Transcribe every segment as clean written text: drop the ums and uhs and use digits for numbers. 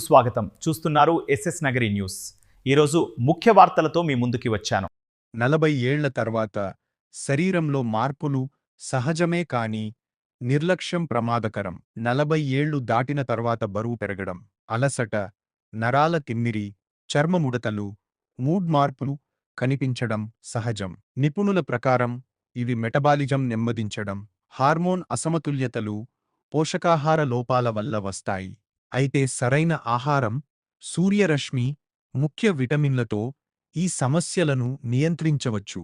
సుస్వాగతం. చూస్తున్నారు SS Nagari news. ఈరోజు ముఖ్య వార్తలతో మీ ముందుకి వచ్చాను. 40 ఏళ్ల తర్వాత శరీరంలో మార్పులు సహజమే కానీ నిర్లక్ష్యం ప్రమాదకరం. 40 ఏళ్లు దాటిన తర్వాత బరువు పెరగడం, అలసట, నరాల తిమ్మిరి, చర్మముడతలు, మూడ్ మార్పులు కనిపించడం సహజం. నిపుణుల ప్రకారం ఇవి మెటబాలిజం నెమ్మదించడం, హార్మోన్ అసమతుల్యతలు, పోషకాహార లోపాల వల్ల వస్తాయి. అయితే సరైన ఆహారం, సూర్యరశ్మి, ముఖ్య విటమిన్లతో ఈ సమస్యలను నియంత్రించవచ్చు.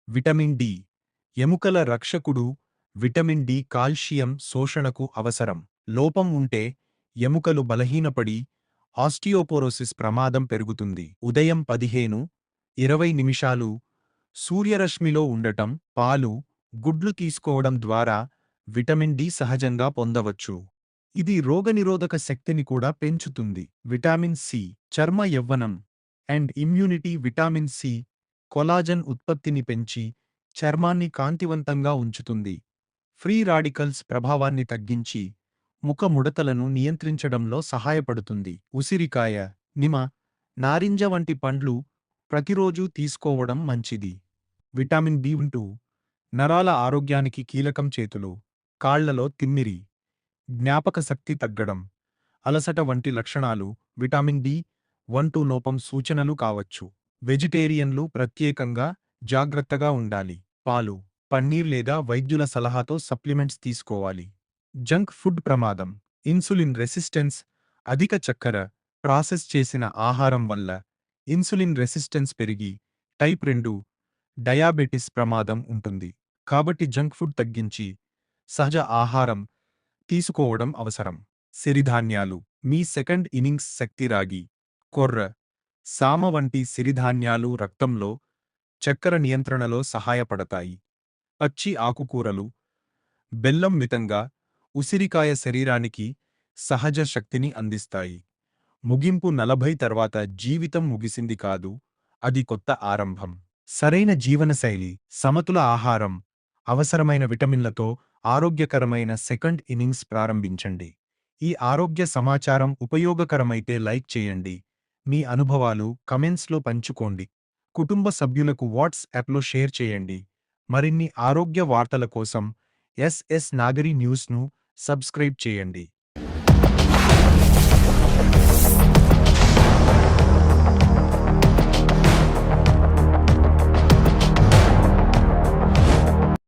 విటమిన్ డి, ఎముకల రక్షకుడు. విటమిన్ డి కాల్షియం శోషణకు అవసరం. లోపం ఉంటే ఎముకలు బలహీనపడి ఆస్టియోపోరోసిస్ ప్రమాదం పెరుగుతుంది. ఉదయం 15-20 నిమిషాలు సూర్యరశ్మిలో ఉండటం, పాలు, గుడ్లు తీసుకోవడం ద్వారా విటమిన్ డి సహజంగా పొందవచ్చు. ఇది రోగనిరోధక శక్తిని కూడా పెంచుతుంది. విటామిన్ సి, చర్మ యవ్వనం and immunity. Vitamin C collagen ఉత్పత్తిని పెంచి చర్మాన్ని కాంతివంతంగా ఉంచుతుంది. ఫ్రీ రాడికల్స్ ప్రభావాన్ని తగ్గించి ముఖ ముడతలను నియంత్రించడంలో సహాయపడుతుంది. ఉసిరికాయ, నిమ, నారింజ వంటి పండ్లు ప్రతిరోజూ తీసుకోవడం మంచిది. విటామిన్ బి12 నరాల ఆరోగ్యానికి కీలకం. చేతులు, కాళ్లలో తిమ్మిరి, జ్ఞాపక శక్తి తగ్గడం, అలసట వంటి లక్షణాలు విటామిన్ బి12 లోపం సూచనలు కావచ్చు. వెజిటేరియన్లు ప్రత్యేకంగా జాగ్రత్తగా ఉండాలి. పాలు, పన్నీర్ లేదా వైద్యుల సలహాతో సప్లిమెంట్స్ తీసుకోవాలి. జంక్ ఫుడ్ ప్రమాదం. Insulin resistance. అధిక చక్కెర, ప్రాసెస్ చేసిన ఆహారం వల్ల ఇన్సులిన్ రెసిస్టెన్స్ పెరిగి టైప్ 2 డయాబెటిస్ ప్రమాదం ఉంటుంది. కాబట్టి జంక్ ఫుడ్ తగ్గించి సహజ ఆహారం తీసుకోవడం అవసరం. సిరిధాన్యాలు. మీ సెకండ్ ఇన్నింగ్స్ శక్తి. రాగి, కొర్ర, సామ వంటి సిరిధాన్యాలు రక్తంలో చక్కెర నియంత్రణలో సహాయపడతాయి. పచ్చి ఆకుకూరలు, బెల్లం మితంగా. ఉసిరికాయ శరీరానికి సహజ శక్తిని అందిస్తాయి. ముగింపు. 40 తర్వాత జీవితం ముగిసింది కాదు, అది కొత్త ఆరంభం. సరైన జీవనశైలి, సమతుల ఆహారం, అవసరమైన విటమిన్లతో ఆరోగ్యకరమైన సెకండ్ ఇన్నింగ్స్ ప్రారంభించండి. ఈ ఆరోగ్య సమాచారం ఉపయోగకరమైతే లైక్ చేయండి. మీ అనుభవాలు కమెంట్స్లో పంచుకోండి. కుటుంబ సభ్యులకు వాట్సాప్లో షేర్ చేయండి. మరిన్ని ఆరోగ్య వార్తల కోసం ఎస్ఎస్ నాగరి న్యూస్ను సబ్స్క్రైబ్ చేయండి.